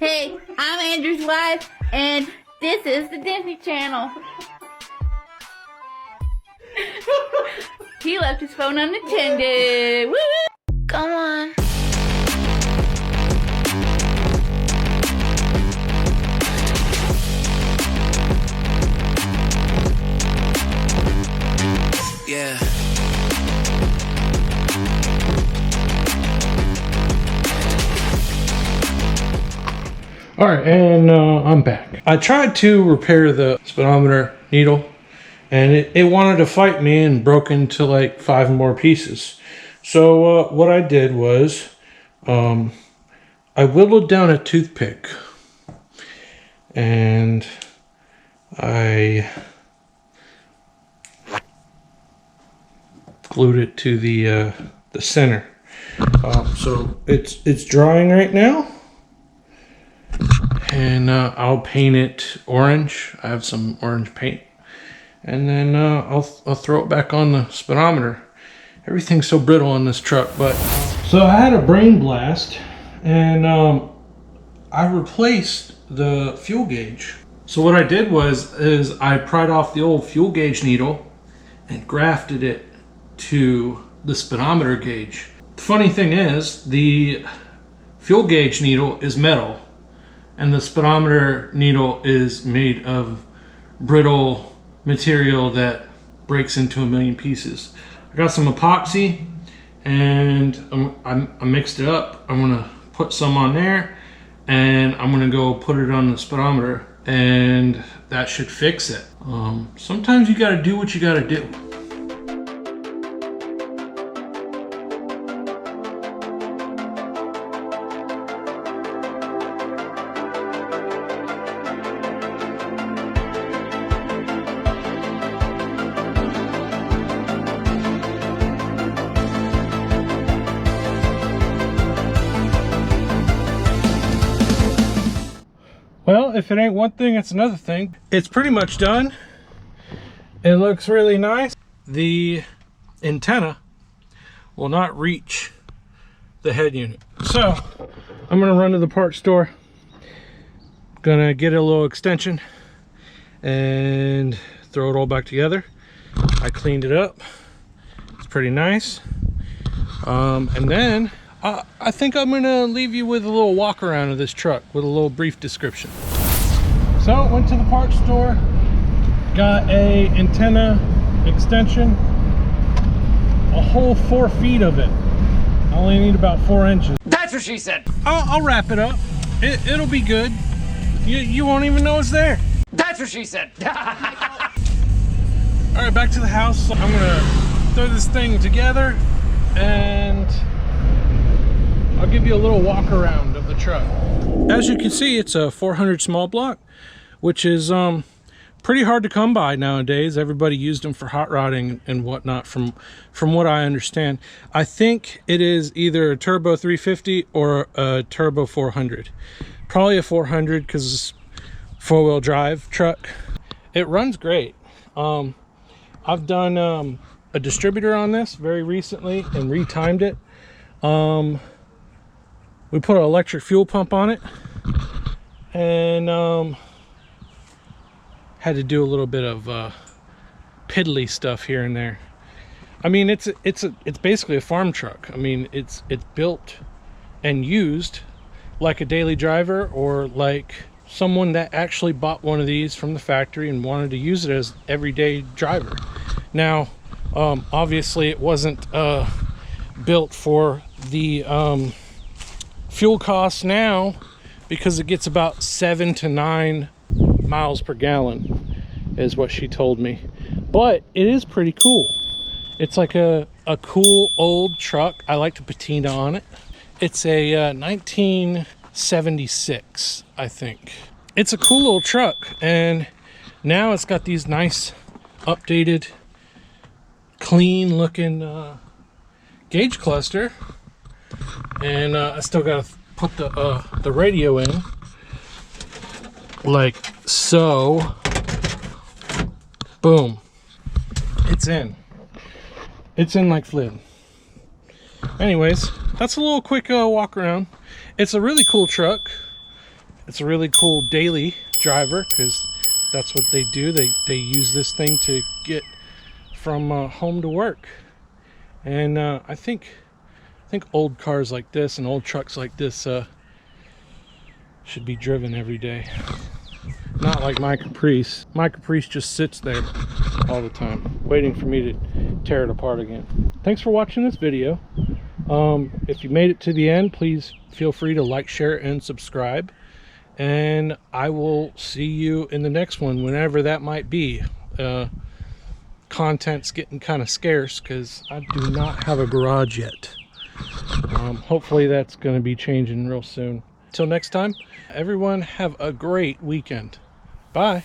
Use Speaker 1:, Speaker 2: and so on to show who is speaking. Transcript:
Speaker 1: Hey, I'm Andrew's wife, and this is the Disney Channel. He left his phone unattended. Woo! Come on.
Speaker 2: Yeah.
Speaker 3: All right, and I'm back. I tried to repair the speedometer needle, and it wanted to fight me and broke into like 5 more pieces. So what I did was I whittled down a toothpick, and I glued it to the center. So it's drying right now. And I'll paint it orange. I have some orange paint. And then I'll throw it back on the speedometer. Everything's so brittle on this truck, but... So I had a brain blast, and I replaced the fuel gauge. So what I did is I pried off the old fuel gauge needle and grafted it to the speedometer gauge. The funny thing is, the fuel gauge needle is metal, and the speedometer needle is made of brittle material that breaks into 1,000,000 pieces. I got some epoxy, and I mixed it up. I'm gonna put some on there, and I'm gonna go put it on the speedometer, and that should fix it. Sometimes you gotta do what you gotta do. Well, if it ain't one thing, it's another thing. It's pretty much done. It looks really nice. The antenna will not reach the head unit. So, I'm gonna run to the parts store. Gonna get a little extension and throw it all back together. I cleaned it up. It's pretty nice. And then I think I'm gonna leave you with a little walk around of this truck with a little brief description. So went to the parts store, got a antenna extension, a whole 4 feet of it. I only need about 4 inches.
Speaker 2: That's what she said.
Speaker 3: I'll wrap it up. It'll be good. You won't even know it's there.
Speaker 2: That's what she said.
Speaker 3: All right, back to the house. I'm gonna throw this thing together, and I'll give you a little walk around of the truck. As you can see, it's a 400 small block, which is pretty hard to come by nowadays. Everybody used them for hot rodding and whatnot, from what I understand. I think it is either a turbo 350 or a turbo 400. Probably a 400 because it's 4-wheel drive truck. It runs great. I've done a distributor on this very recently and retimed it. We put an electric fuel pump on it, and had to do a little bit of piddly stuff here and there. I mean, it's basically a farm truck. I mean, it's built and used like a daily driver, or like someone that actually bought one of these from the factory and wanted to use it as everyday driver. Now, obviously, it wasn't built for the fuel costs now, because it gets about 7 to 9 miles per gallon is what she told me. But it is pretty cool. It's like a cool old truck. I like to patina on it. It's a 1976, I think. It's a cool little truck, and now it's got these nice updated, clean looking gauge cluster. And I still gotta put the radio in, like so. Boom, it's in like fluid. Anyways, that's a little quick walk around. It's a really cool truck. It's a really cool daily driver because that's what they do. They use this thing to get from home to work. And I think old cars like this and old trucks like this should be driven every day. Not like my Caprice. My Caprice just sits there all the time, waiting for me to tear it apart again. Thanks for watching this video. If you made it to the end, please feel free to like, share, and subscribe. And I will see you in the next one, whenever that might be. Content's getting kind of scarce because I do not have a garage yet. Hopefully that's going to be changing real soon. Till next time, everyone have a great weekend. Bye.